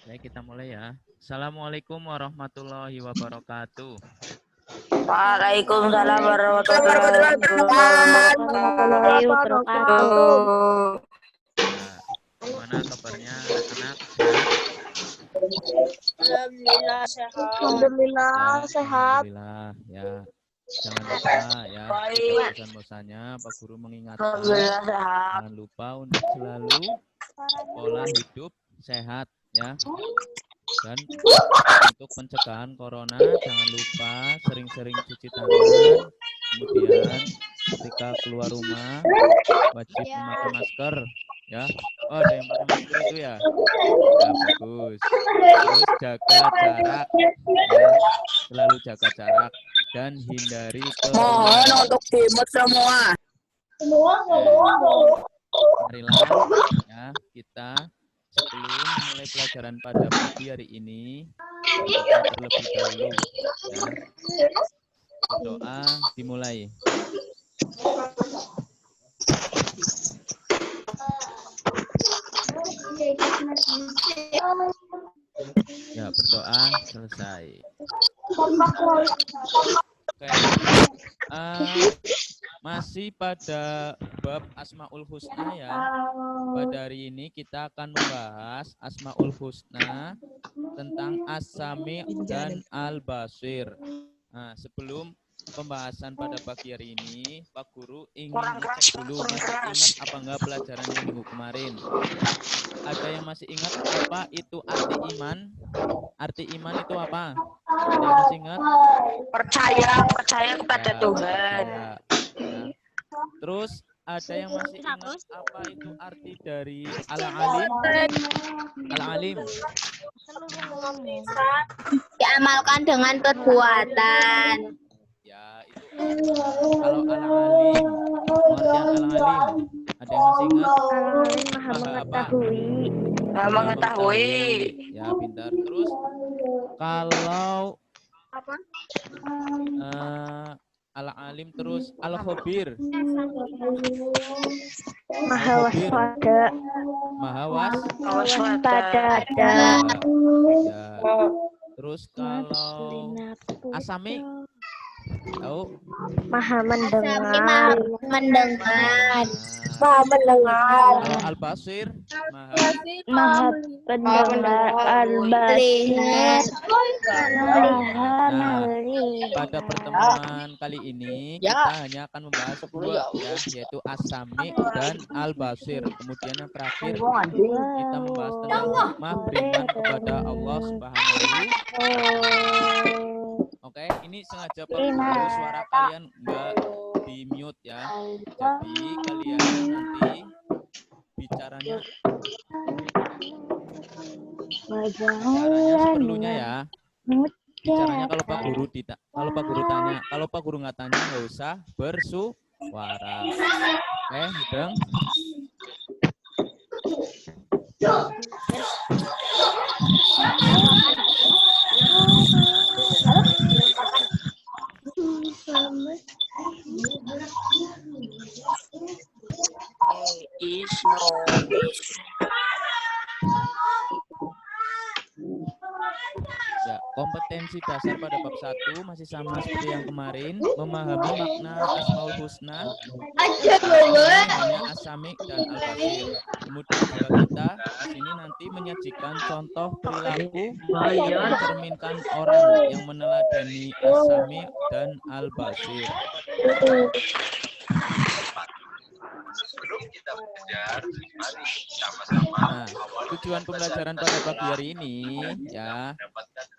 Oke, kita mulai ya. Assalamualaikum warahmatullahi wabarakatuh. Waalaikumsalam warahmatullahi wabarakatuh. Ya, gimana kabarnya anak-anak? Sehat? Alhamdulillah sehat. Alhamdulillah sehat. Alhamdulillah. Ya, jangan lupa ya. Pesan-pesannya Pak Guru mengingatkan. Alhamdulillah sehat. Jangan lupa untuk selalu pola hidup sehat ya. Dan untuk pencegahan corona, jangan lupa sering-sering cuci tangan. Kemudian ketika keluar rumah wajib memakai masker ya. Oh, ada yang pakai masker itu ya? Ya, bagus. Terus jaga jarak ya. Selalu jaga jarak dan hindari kerumunan. Mohon untuk dimut semua. Marilah ya, kita sebelum mulai pelajaran pada pagi hari ini berdoa terlebih dahulu ya. Berdoa dimulai. Ya, berdoa selesai. Oke. Masih pada bab Asmaul Husna ya. Pada hari ini kita akan membahas Asmaul Husna tentang As-Sami' dan Al-Basir. Nah, sebelum pembahasan pada pagi hari ini, Pak Guru ingin cek dulu masih ingat apa enggak pelajaran yang minggu kemarin? Ada yang masih ingat apa itu arti iman? Arti iman itu apa? Ada yang masih ingat? Percaya kepada Tuhan. Ya. Terus ada yang masih ingat apa itu arti dari al-alim? Al-alim. Diamalkan dengan perbuatan. Ya, itu kalau al-alim. Pengertian al-alim. Ada yang masih ingat? Al-alim maha mengetahui. Maha mengetahui. Ya, pintar. Terus kalau al-alim terus al-khabir. Maha waspada. Maha waspada. Ya. Terus kalau asami tahu? Maha mendengar. Kalau al-basir Maha pendengar. Al-basir. Pada pertemuan kali ini kita hanya akan membahas dua ya, yaitu as-sami dan al-basir. Kemudian yang terakhir kita membahas tentang hikmah beriman kepada Allah Subhanahu wa Ta'ala. Oke, ini sengaja Pak Guru suara kalian enggak di mute ya. Jadi kalian nanti bicaranya seperlunya ya. Bicaranya kalau Pak Guru tanya, kalau Pak Guru nggak tanya nggak usah bersuara. Mudeng. Ya, kompetensi dasar pada bab 1 masih sama seperti yang kemarin, memahami makna Asmaul Husna, hanya As-Sami dan Al-Basir. Kemudian juga kita di sini nanti menyajikan contoh perilaku yang mencerminkan orang yang meneladani As-Sami dan Al-Basir. Sebelum kita belajar, mari sama-sama. Nah, tujuan pembelajaran pada pagi hari ini ya,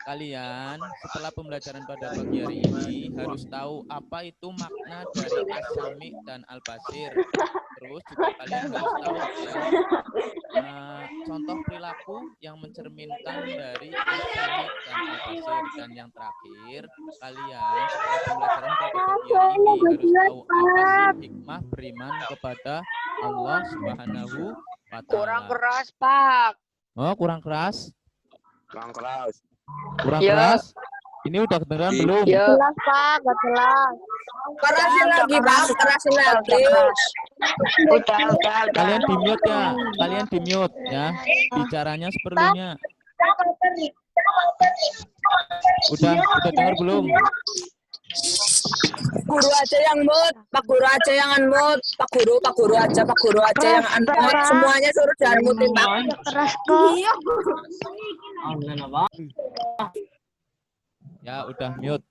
kalian setelah pembelajaran pada pagi hari ini harus tahu apa itu makna dari As-Sami dan Al-Basir. Terus juga kalian harus tahu ya, contoh perilaku yang mencerminkan dari As-Sami dan Al-Basir. Dan yang terakhir, kalian setelah pembelajaran pada pagi hari ini harus tahu apa sih hikmah beriman kepada Allah Subhanahu wa Ta'ala. Kurang keras, Pak. Oh, kurang keras? Kurang keras. Kurang keras? Ini udah kedengeran belum? Jelas, Pak, gak jelas. Kerasin lagi, Pak. Kerasin lagi. Udah. Kalian di mute ya. Kalian di mute ya. Bicaranya seperlunya. Udah dengar belum? Guru aja yang mood, Pak Guru aja yang unmute, Pak Guru aja yang unmute. Semuanya suruh di-unmute, Pak. Keras kok. Ya, udah mute.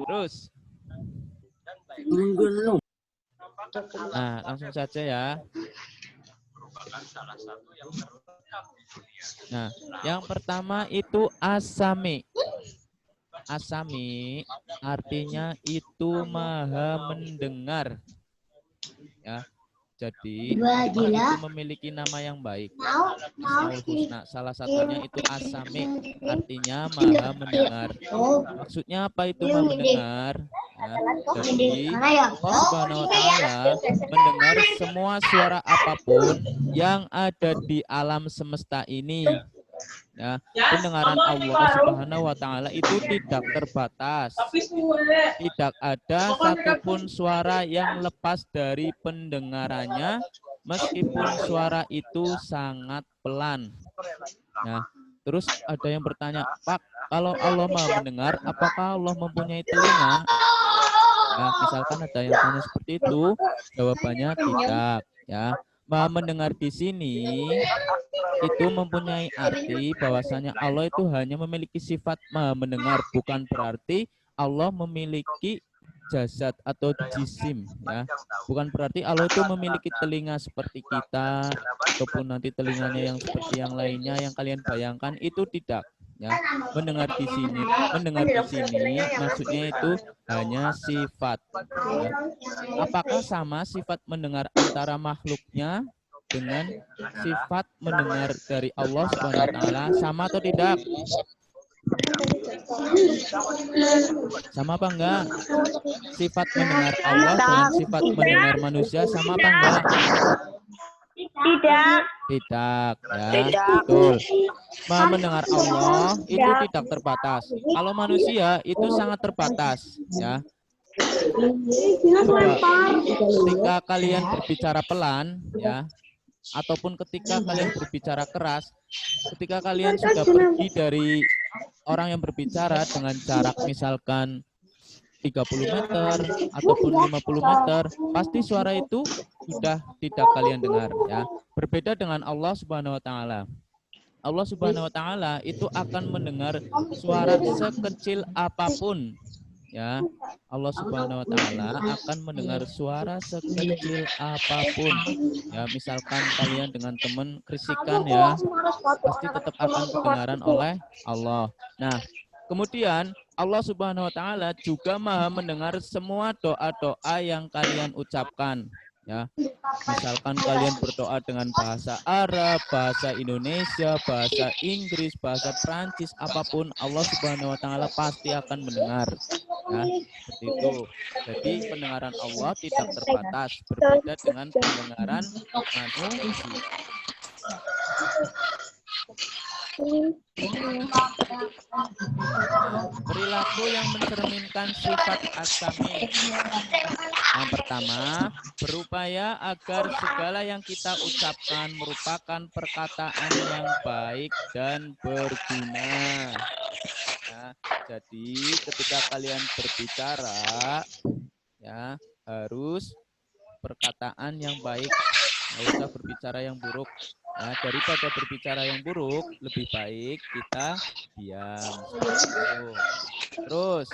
Terus. Nah, langsung saja ya. Nah, yang pertama itu asami. Asami artinya itu maha mendengar. Ya. Jadi Allah itu memiliki nama yang baik. Asmaul Husna. Salah satunya itu asami, artinya maha mendengar. Maksudnya apa itu maha mendengar? Ya, jadi Allah Subhanahu wa Ta'ala mendengar semua suara apapun yang ada di alam semesta ini. Ya, pendengaran Allah Subhanahu wa Ta'ala itu tidak terbatas. Tidak ada satupun suara yang lepas dari pendengarannya, meskipun suara itu sangat pelan. Nah, terus ada yang bertanya, Pak, kalau Allah Maha mendengar, apakah Allah mempunyai telinga? Nah, misalkan ada yang tanya seperti itu, jawabannya tidak. Ya, Maha mendengar di sini itu mempunyai arti bahwasanya Allah itu hanya memiliki sifat maha mendengar, bukan berarti Allah memiliki jasad atau jisim, ya. Bukan berarti Allah itu memiliki telinga seperti kita ataupun nanti telinganya yang seperti yang lainnya yang kalian bayangkan, itu tidak, ya. Mendengar di sini maksudnya itu hanya sifat, ya. Apakah sama sifat mendengar antara makhluknya dengan sifat mendengar dari Allah Subhanahu wa Ta'ala? Sama atau tidak? Sama apa enggak? Sifat mendengar Allah dengan sifat mendengar manusia sama apa enggak? Tidak, ya. Betul. Maha mendengar Allah itu tidak terbatas. Kalau manusia itu sangat terbatas, ya. Coba, ketika kalian berbicara pelan, ya, ataupun ketika kalian berbicara keras, ketika kalian sudah pergi dari orang yang berbicara dengan jarak misalkan 30 meter ataupun 50 meter, pasti suara itu sudah tidak kalian dengar, ya. Berbeda dengan Allah Subhanahu wa Ta'ala. Allah Subhanahu wa Ta'ala itu akan mendengar suara sekecil apapun, ya. Allah Subhanahu wa Ta'ala akan mendengar suara sekecil apapun, ya. Misalkan kalian dengan teman kerisikan, ya, pasti tetap akan kedengaran oleh Allah. Nah, kemudian Allah Subhanahu wa Ta'ala juga maha mendengar semua doa-doa yang kalian ucapkan, ya. Misalkan kalian berdoa dengan bahasa Arab, bahasa Indonesia, bahasa Inggris, bahasa Prancis, apapun, Allah Subhanahu wa Ta'ala pasti akan mendengar, ya. Seperti itu. Jadi pendengaran Allah tidak terbatas, berbeda dengan pendengaran manusia. Perilaku yang mencerminkan sifat asami. Yang pertama, berupaya agar segala yang kita ucapkan merupakan perkataan yang baik dan berguna. Ya, jadi ketika kalian berbicara, ya, harus perkataan yang baik, nggak usah berbicara yang buruk. Nah, daripada berbicara yang buruk, lebih baik kita diam. Terus,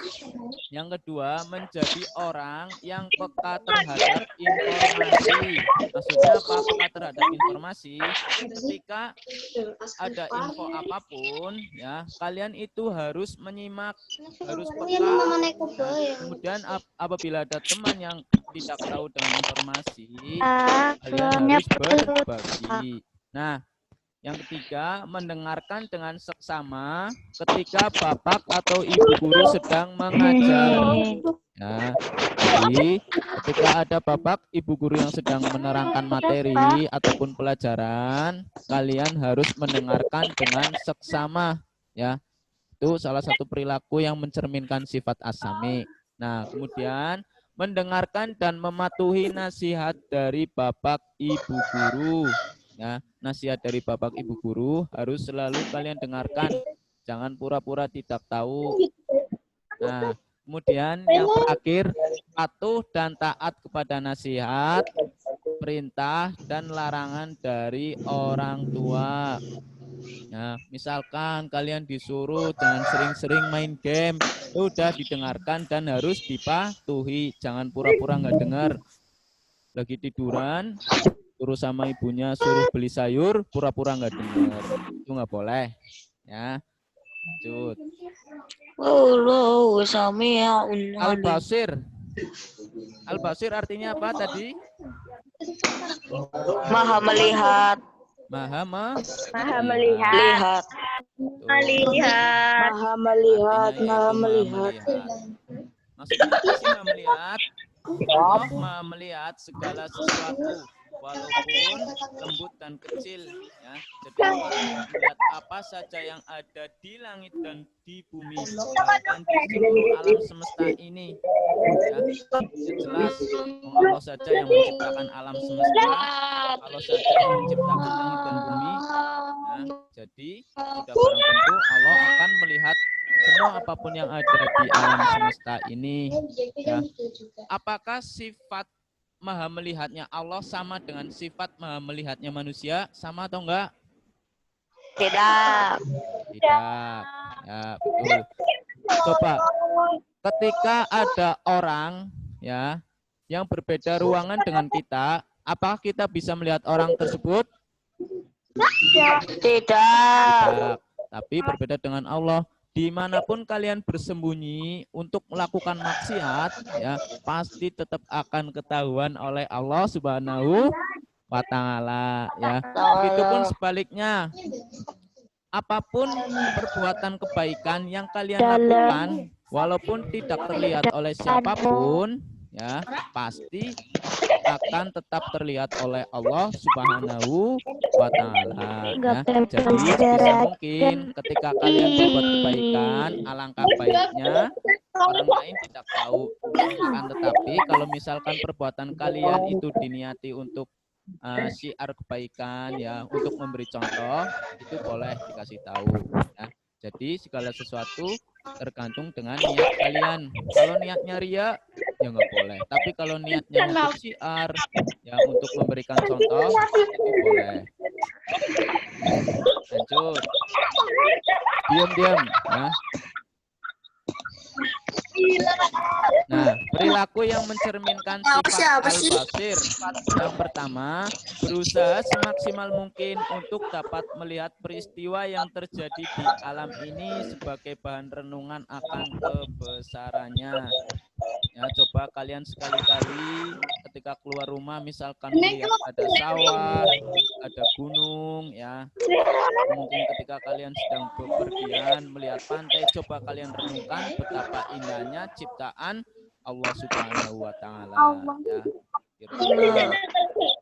yang kedua, menjadi orang yang peka terhadap informasi. Maksudnya apa peka terhadap informasi? Ketika ada info apapun, ya, kalian itu harus menyimak, harus peka. Nah, kemudian apabila ada teman yang tidak tahu dengan informasi, kalian harus berbagi. Nah, yang ketiga, mendengarkan dengan seksama ketika bapak atau ibu guru sedang mengajar. Nah, jadi ketika ada bapak ibu guru yang sedang menerangkan materi ataupun pelajaran, kalian harus mendengarkan dengan seksama, ya. Itu salah satu perilaku yang mencerminkan sifat asami. Nah, kemudian mendengarkan dan mematuhi nasihat dari bapak ibu guru. Ya, nasihat dari Bapak Ibu guru harus selalu kalian dengarkan. Jangan pura-pura tidak tahu. Nah, kemudian yang terakhir, patuh dan taat kepada nasihat, perintah, dan larangan dari orang tua. Nah, misalkan kalian disuruh jangan sering-sering main game, udah didengarkan dan harus dipatuhi. Jangan pura-pura nggak dengar. Lagi tiduran, suruh sama ibunya suruh beli sayur, pura-pura nggak dengar. Itu nggak boleh. Ya, lanjut. Al-Basir. Al-Basir artinya apa tadi? Maha melihat. Maha Melihat. Maha melihat, maha melihat. Maksudnya apa sih maha melihat? Allah maha melihat segala sesuatu, walaupun lembut dan kecil. Ya. Jadi Allah melihat apa saja yang ada di langit dan di bumi, bahkan di seluruh alam semesta ini. Ya. Jelas Allah saja yang menciptakan alam semesta, Allah saja yang menciptakan langit dan bumi. Ya. Jadi sudah barang tentu Allah akan melihat semua apapun yang ada di alam semesta ini. Ya. Apakah sifat maha melihatnya Allah sama dengan sifat maha melihatnya manusia? Sama atau enggak? Tidak. Tidak. Ya, betul. Coba ketika ada orang ya yang berbeda ruangan dengan kita, apakah kita bisa melihat orang tersebut? Tidak. Tidak. Tapi berbeda dengan Allah. Dimanapun kalian bersembunyi untuk melakukan maksiat, ya pasti tetap akan ketahuan oleh Allah Subhanahu wa Ta'ala. Ya, begitupun sebaliknya, apapun perbuatan kebaikan yang kalian lakukan, walaupun tidak terlihat oleh siapapun, ya pasti akan tetap terlihat oleh Allah Subhanahu wa Ta'ala. Ya. Jadi sebisa mungkin ketika kalian berbuat kebaikan, alangkah baiknya orang lain tidak tahu. Akan tetapi kalau misalkan perbuatan kalian itu diniati untuk syiar kebaikan, ya untuk memberi contoh, itu boleh dikasih tahu. Ya. Jadi segala sesuatu tergantung dengan niat kalian. Kalau niatnya ria, ya nggak boleh. Tapi kalau niatnya untuk syiar, ya untuk memberikan contoh, itu boleh. Lanjut. Diam-diam. Ya. Nah, perilaku yang mencerminkan sifat al-basir. Yang pertama, berusaha semaksimal mungkin untuk dapat melihat peristiwa yang terjadi di alam ini sebagai bahan renungan akan kebesarannya. Ya, coba kalian sekali-kali ketika keluar rumah misalkan melihat ada sawah, ada gunung, ya. Mungkin ketika kalian sedang bepergian melihat pantai, coba kalian renungkan betapa indahnya ciptaan Allah Subhanahu wa Ta'ala. Ya.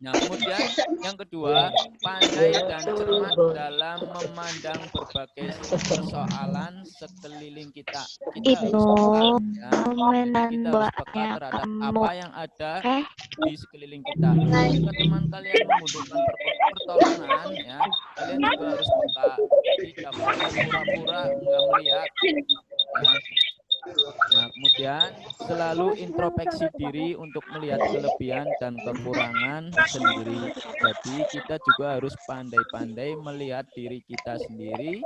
Nah, kemudian yang kedua, pandai dan cermat dalam memandang berbagai persoalan sekeliling kita. Kita harus peka, ya. Kita harus peka terhadap apa yang ada di sekeliling kita. Jika teman kalian membutuhkan pertolongan, ya, kalian juga harus peka. Tidak boleh pura-pura nggak melihat. Ya. Nah, kemudian selalu introspeksi diri untuk melihat kelebihan dan kekurangan sendiri. Jadi kita juga harus pandai-pandai melihat diri kita sendiri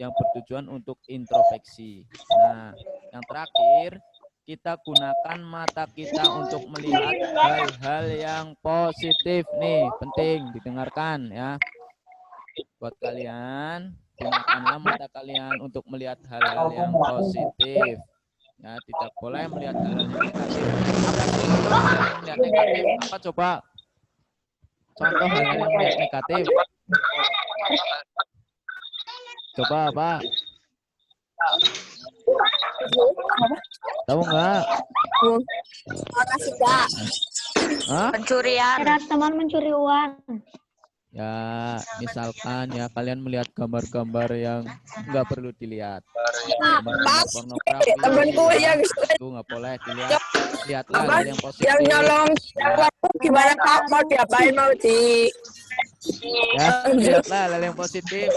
yang bertujuan untuk introspeksi. Nah, yang terakhir, kita gunakan mata kita untuk melihat hal-hal yang positif. Nih, penting didengarkan ya. Buat kalian, gunakanlah mata kalian untuk melihat hal-hal yang positif. Ya, tidak boleh melihat hal-hal yang negatif. Apa sih contoh hal yang melihat negatif? Apa coba? Contoh hal-hal yang melihat negatif. Coba apa? Tahu nggak? Makasih, Kak. Hah? Pencurian. Ada teman mencuri uang. Ya, misalkan ya kalian melihat gambar-gambar yang nggak perlu dilihat. Gambar-gambar pornografi. Temanku yang itu nggak boleh dilihat. Lihatlah hal yang positif. yang nyolong Ya. gimana Kak? Mau diapain? Mau Ya, lihatlah hal yang positif.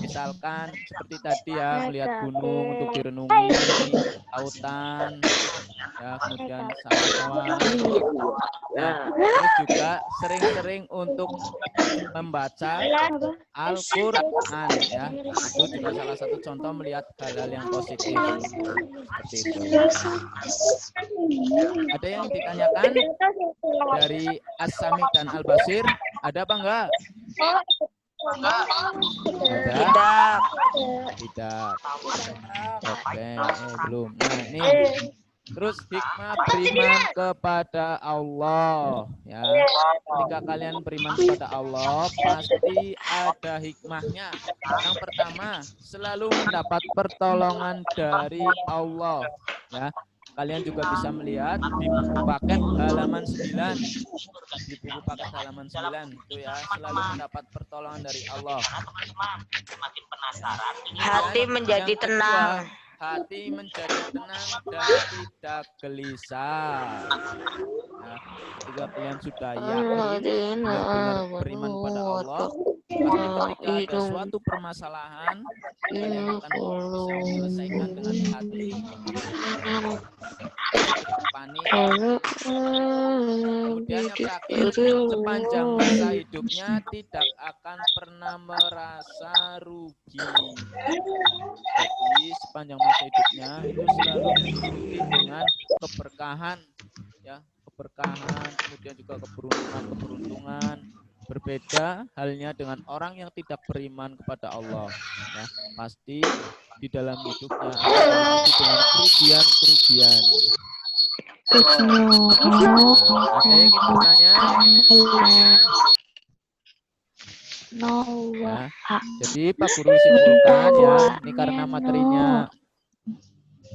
Misalkan seperti tadi ya, melihat gunung untuk direnungi, lautan, ya, kemudian sawah-sawah. Nah, terus juga sering-sering untuk membaca Al-Quran, ya, itu juga salah satu contoh melihat hal-hal yang positif seperti itu. Ada yang ditanyakan dari As-Sami dan Al-Basir? Ada apa enggak? Ada? Tidak. Oke, belum. Nah, ini terus hikmah beriman kepada Allah, ya. Ketika kalian beriman kepada Allah, pasti ada hikmahnya. Yang pertama, selalu mendapat pertolongan dari Allah, ya. Kalian juga bisa melihat di buku paket halaman 9. Di buku paket halaman 9 itu ya, selalu mendapat pertolongan dari Allah. Hati menjadi tenang. Hati menjadi tenang dan tidak gelisah. Nah, ketika kalian sudah yakin benar-benar beriman kepada Allah, pasti ketika ada suatu permasalahan, kalian akan bisa menyelesaikan dengan hati panik. Kemudian yang terakhir, sepanjang masa hidupnya tidak akan pernah merasa rugi. Jadi sepanjang masa hidupnya itu selalu diliputi dengan keberkahan, ya, keberkahan, kemudian juga keberuntungan. Berbeda halnya dengan orang yang tidak beriman kepada Allah, ya, pasti di dalam hidupnya akan diliputi dengan kerugian-kerugian. Ada yang ingin bertanya? Ya, jadi Pak Guru simpulkan ya, ini karena materinya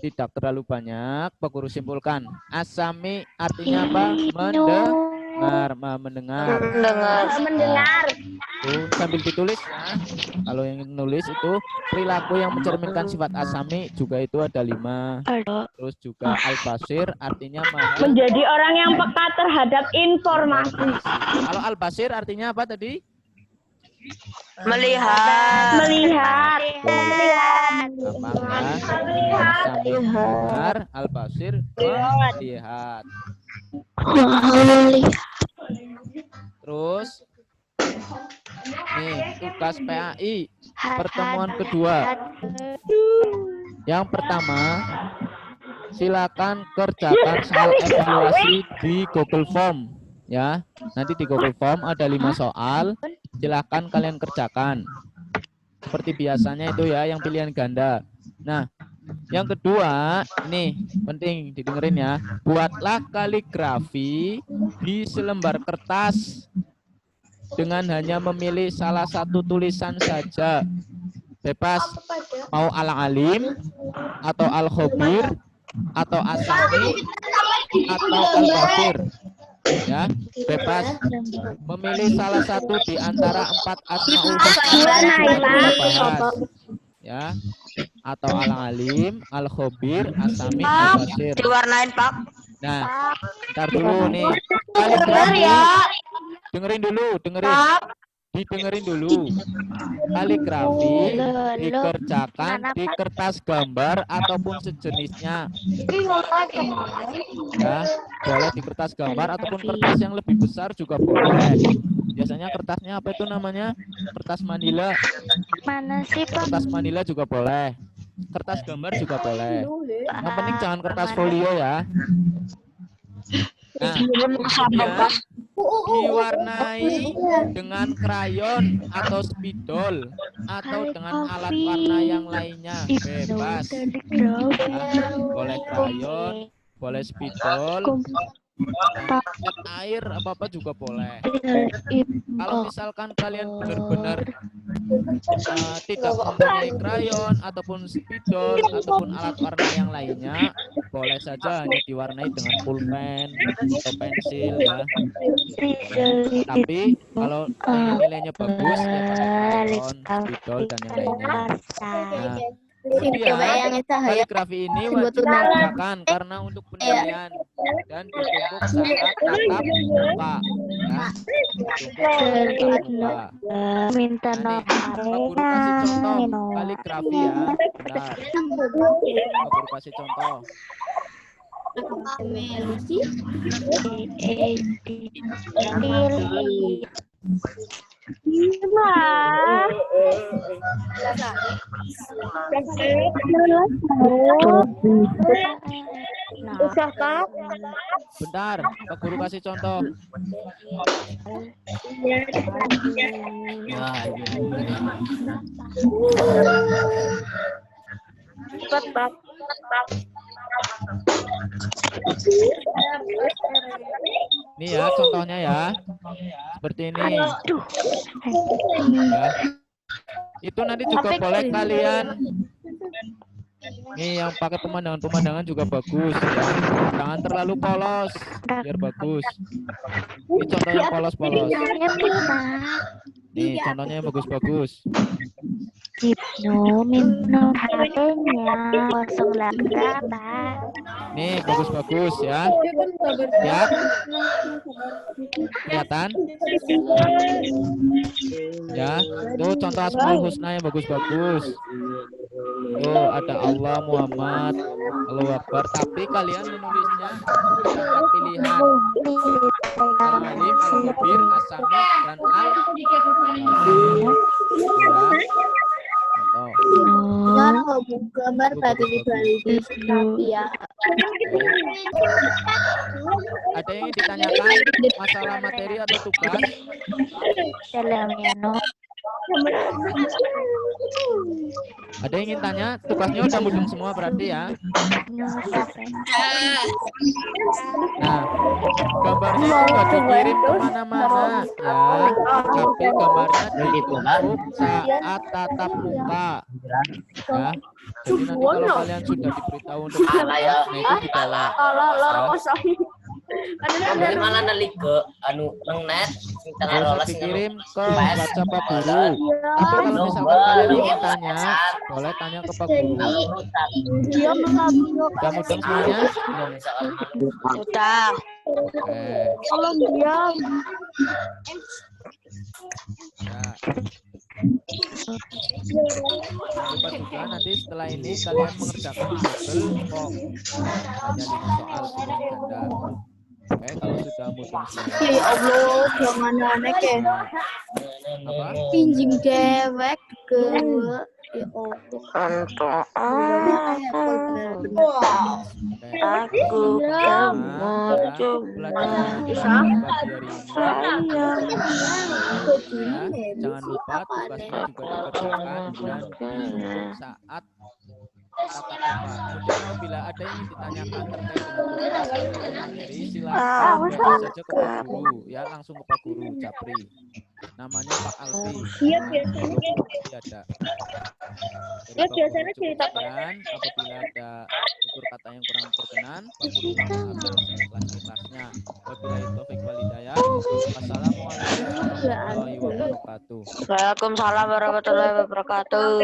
tidak terlalu banyak, Pak Guru simpulkan. As-Sami artinya apa? Mendengar. Mendengar. Tuh, sambil ditulis ya. Kalau yang nulis itu perilaku yang mencerminkan sifat As-Sami juga itu ada 5. Terus juga Al-Basir artinya Menjadi orang yang peka terhadap informasi. Kalau Al-Basir artinya apa tadi? Melihat. Gampang ya. As-Sami mendengar, Al-Basir melihat. Terus nih tugas PAI pertemuan kedua. Yang pertama, silakan kerjakan soal evaluasi di Google Form, ya. Nanti di Google Form ada 5 soal, silakan kalian kerjakan. Seperti biasanya itu ya, yang pilihan ganda. Nah, yang kedua, ini penting didengerin ya. Buatlah kaligrafi di selembar kertas dengan hanya memilih salah satu tulisan saja. Bebas mau Al-Alim atau Al-Khobir atau As-Sami atau Al-Basir. Ya, bebas memilih salah satu di antara 4 asmaul husna yang sudah kita bahas. Ya, atau Al-Alim, Al-Khobir, As-Sami, Al-Basir. Diwarnain, Pak. Nah, ntar dulu nih. Kaligrafi. Dengerin dulu. Didengerin dulu. Kaligrafi dikerjakan di kertas gambar ataupun sejenisnya. Ya, boleh di kertas gambar ataupun kertas yang lebih besar juga boleh. Biasanya kertasnya apa itu namanya? Kertas manila. Mana sih, Pak? Kertas manila juga boleh. Kertas gambar juga boleh. Yang penting jangan kertas folio ya. Nah, kemudian diwarnai dengan krayon atau spidol atau dengan alat warna yang lainnya, bebas. Nah, boleh krayon, boleh spidol, cat air apa juga boleh. Kalau misalkan kalian benar-benar tidak mempunyai krayon ataupun spidol ataupun alat warna yang lainnya, boleh saja hanya diwarnai dengan pulpen atau pensil ya. Tapi kalau nilainya bagus ya pakai krayon, spidol dan yang lainnya. Nah, Kemudian kaligrafi ini wajib dikerjakan karena untuk penilaian dan ditumpuk saat tatap muka. Ya, ditumpuk saat tatap muka. Minta Nah, nih, Pak Guru kasih contoh kaligrafi ya. Bentar. Pak Guru kasih contoh. Usah Pak. Bentar, Pak Guru kasih contoh. Cepat Pak. Nih ya contohnya ya. Seperti ini. Ya. Itu nanti juga boleh kalian. Nih yang pakai pemandangan juga bagus ya. Jangan terlalu polos biar bagus. Ini contoh yang polos-polos. Nih contohnya yang bagus-bagus. Minum HP-nya 08. Nih bagus-bagus ya. Ya. Kelihatan? Ya, tuh contoh Asmaul Husna yang bagus-bagus. Tuh ada Allah, Muhammad, Allahu Akbar. Tapi kalian menulisnya dengan pilihan Al-Alim, Al-Khabir, As-Sami, dan Al-Basir. Ya. Contoh. gambar tadi dibalik ya. Ada yang ditanyakan masalah materi atau tugas? Dalamnya no. Ada yang ingin tanya? Tugasnya udah mudeng semua berarti ya? Nah, gambarnya juga dikirim kemana-mana ya. Tapi gambarnya ditutup saat tatap muka. Ya. Jadi nanti kalau kalian sudah diberitahu untuk nah itu di bawah. Dari malah nalik ke anu net Bisa dikirim ke WhatsApp Pak Guru. Tapi kalau misalkan kalian ingin tanya, boleh tanya ke Pak Guru. Udah mudeng semuanya? Udah. Oke. Tolong diam. Ya. Jangan lupa juga nanti setelah ini kalian mengerjakan double kok. Hanya 5 soal pilihan ganda. Oke, kalau sudah mudeng semua. Ya Allah, jangan aneh ke. Apa? Pinjam dewek ke. Ya Aku mau jangan lupa tugasnya juga dikerjakan dan saat tatap muka. Kemudian apabila ada yang ditanyakan terkait dengan tugas atau materi, silakan WA saja ke Pak Guru ya, langsung ke Pak Guru Japri. Namanya Pak Alfi. Iya biasanya. Ada. Ya biasanya cerita Pak. Dan apabila ada tutur kata yang kurang berkenan, Pak Guru mengambil ikhlas-ikhlasnya. Wabillahi taufiq wal hidayah. Wassalamualaikum warahmatullahi wabarakatuh. Waalaikumsalam warahmatullahi wabarakatuh.